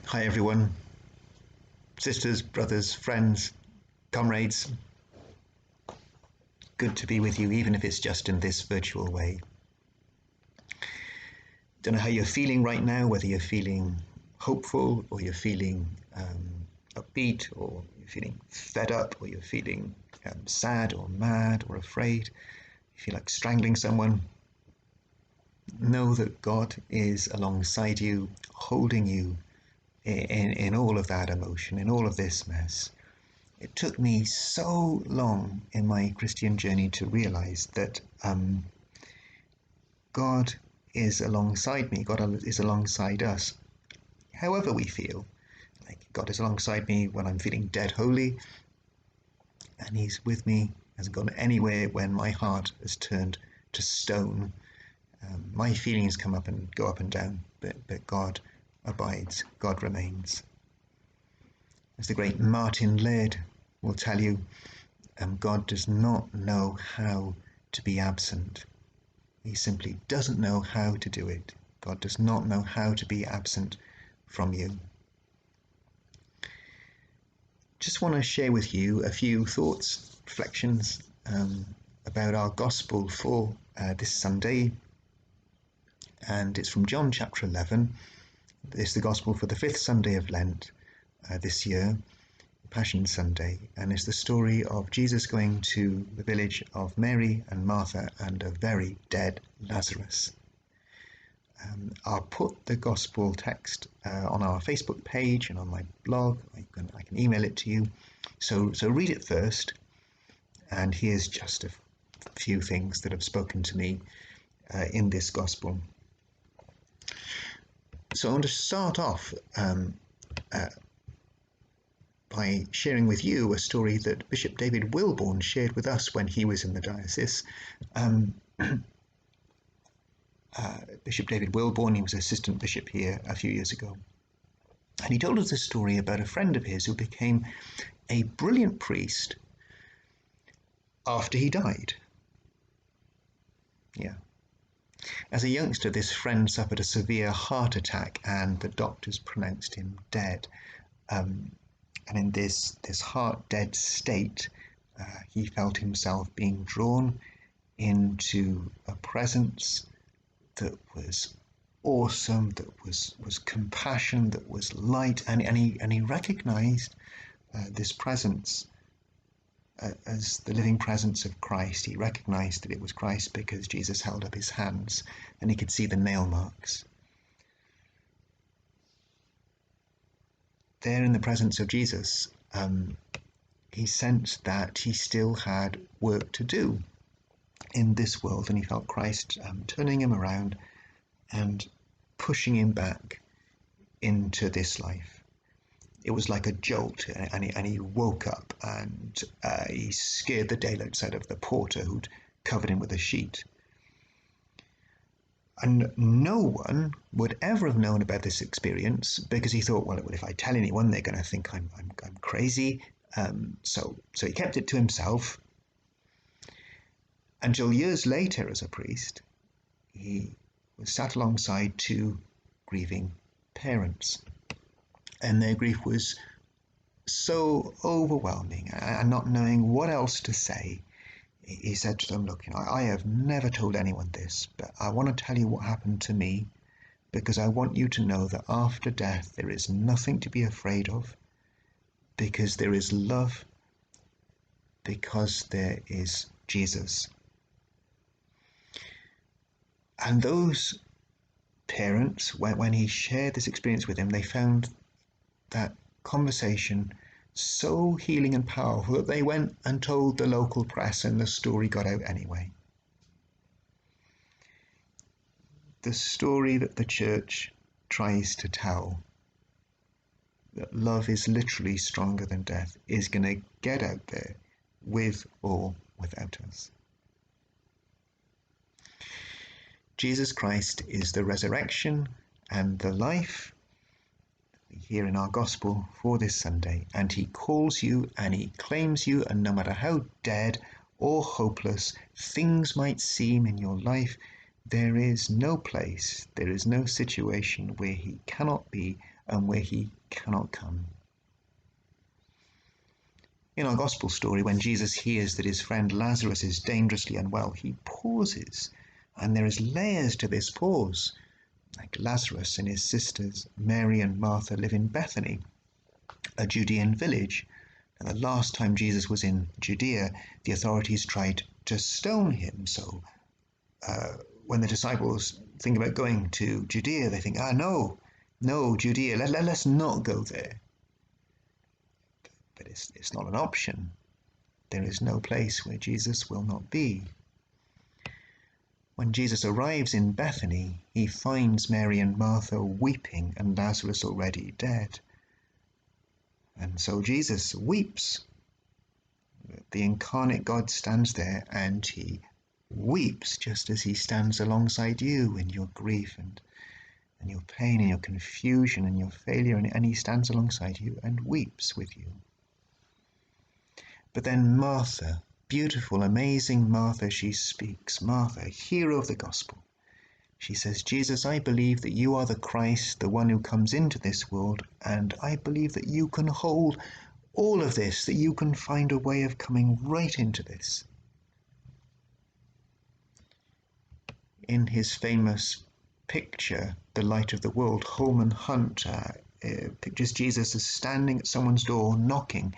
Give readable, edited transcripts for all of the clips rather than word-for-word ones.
Hi everyone, sisters, brothers, friends, comrades. Good to be with you, even if it's just in this virtual way. Don't know how you're feeling right now, whether you're feeling hopeful or you're feeling upbeat, or you're feeling fed up, or you're feeling sad or mad or afraid. You feel like strangling someone. Know that God is alongside you, holding you in all of that emotion, in all of this mess. It took me so long in my Christian journey to realize that God is alongside me. God is alongside us. However we feel, like God is alongside me when I'm feeling dead holy, and He's with me, hasn't gone anywhere when my heart has turned to stone. My feelings come up and go up and down, but God abides, God remains. As the great Martin Laird will tell you, God does not know how to be absent. He simply doesn't know how to do it. God does not know how to be absent from you. Just want to share with you a few thoughts, reflections about our gospel for this Sunday. And it's from John chapter 11. It's the gospel for the 5th Sunday of Lent this year, Passion Sunday, and it's the story of Jesus going to the village of Mary and Martha and a very dead Lazarus. I'll put the gospel text on our Facebook page and on my blog. I can email it to you. So read it first, and here's just a few things that have spoken to me in this gospel. So I want to start off by sharing with you a story that Bishop David Wilborn shared with us when he was in the diocese. Bishop David Wilborn, he was assistant bishop here a few years ago. And he told us a story about a friend of his who became a brilliant priest after he died. Yeah. As a youngster, this friend suffered a severe heart attack and the doctors pronounced him dead. And in this heart-dead state, he felt himself being drawn into a presence that was awesome, that was compassion, that was light, and he recognized this presence as the living presence of Christ. He recognized that it was Christ because Jesus held up his hands and he could see the nail marks. There in the presence of Jesus, he sensed that he still had work to do in this world, and he felt Christ turning him around and pushing him back into this life. It was like a jolt, and he woke up, and he scared the daylights out of the porter who'd covered him with a sheet. And no one would ever have known about this experience, because he thought, well, if I tell anyone, they're going to think I'm crazy. So he kept it to himself, until years later, as a priest, he was sat alongside two grieving parents, and their grief was so overwhelming, and not knowing what else to say, he said to them, look, I have never told anyone this, but I want to tell you what happened to me, because I want you to know that after death there is nothing to be afraid of, because there is love, because there is Jesus. And those parents, when he shared this experience with them, they found that conversation so healing and powerful that they went and told the local press, and the story got out anyway. The story that the church tries to tell, that love is literally stronger than death, is going to get out there with or without us. Jesus Christ is the resurrection and the life we hear in our gospel for this Sunday, and he calls you and he claims you, and no matter how dead or hopeless things might seem in your life, there is no place, there is no situation where he cannot be and where he cannot come. In our gospel story, when Jesus hears that his friend Lazarus is dangerously unwell, he pauses, and there is layers to this pause. Like Lazarus and his sisters, Mary and Martha, live in Bethany, a Judean village. And the last time Jesus was in Judea, the authorities tried to stone him. So when the disciples think about going to Judea, they think, no, Judea, let's not go there. But it's not an option. There is no place where Jesus will not be. When Jesus arrives in Bethany, he finds Mary and Martha weeping and Lazarus already dead. And so Jesus weeps. The incarnate God stands there and he weeps just as he stands alongside you in your grief and your pain and your confusion and your failure, and he stands alongside you and weeps with you. But then Martha, beautiful, amazing Martha, she speaks. Martha, hero of the gospel. She says, Jesus, I believe that you are the Christ, the one who comes into this world, and I believe that you can hold all of this, that you can find a way of coming right into this. In his famous picture, The Light of the World, Holman Hunt pictures Jesus as standing at someone's door, knocking,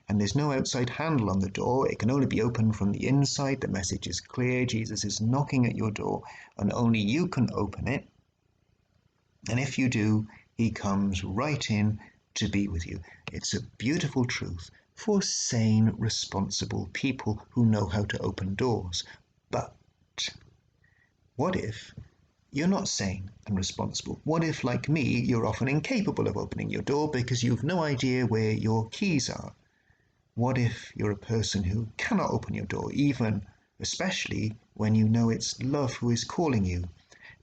and there's no outside handle on the door. It can only be opened from the inside. The message is clear. Jesus is knocking at your door, and only you can open it. And if you do, he comes right in to be with you. It's a beautiful truth for sane, responsible people who know how to open doors. But what if you're not sane and responsible? What if, like me, you're often incapable of opening your door because you've no idea where your keys are? What if you're a person who cannot open your door, especially when you know it's love who is calling you,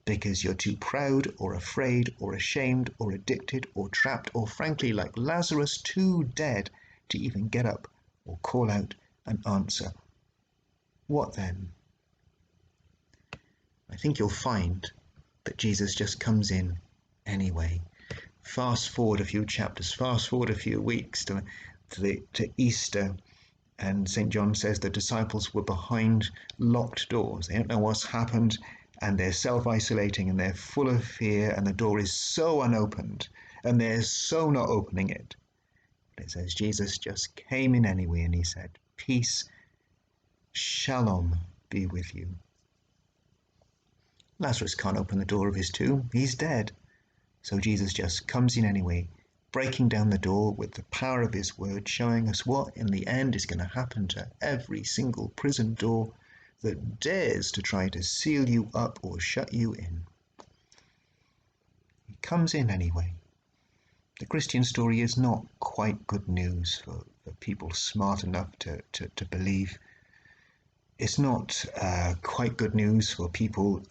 because you're too proud or afraid or ashamed or addicted or trapped or, frankly, like Lazarus, too dead to even get up or call out and answer? What then? I think you'll find that Jesus just comes in anyway. Fast forward a few chapters, fast forward a few weeks to Easter, and St. John says the disciples were behind locked doors. They don't know what's happened, and they're self-isolating, and they're full of fear, and the door is so unopened, and they're so not opening it. But it says Jesus just came in anyway, and he said, peace, shalom be with you. Lazarus can't open the door of his tomb. He's dead. So Jesus just comes in anyway, breaking down the door with the power of his word, showing us what in the end is going to happen to every single prison door that dares to try to seal you up or shut you in. He comes in anyway. The Christian story is not quite good news for people smart enough to believe. It's not quite good news for people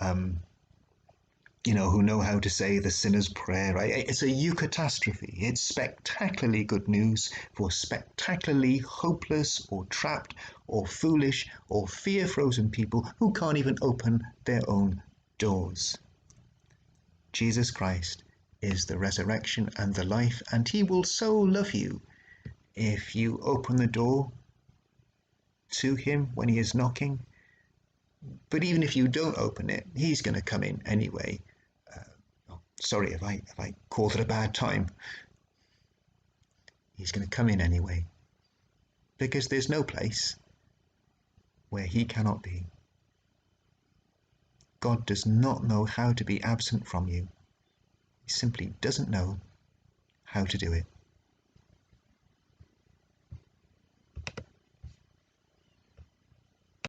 who know how to say the sinner's prayer, right? It's a eucatastrophe. It's spectacularly good news for spectacularly hopeless or trapped or foolish or fear-frozen people who can't even open their own doors. Jesus Christ is the resurrection and the life, and he will so love you if you open the door to him when he is knocking. But even if you don't open it, he's going to come in anyway. Sorry if I called it a bad time. He's going to come in anyway, because there's no place where he cannot be. God does not know how to be absent from you. He simply doesn't know how to do it.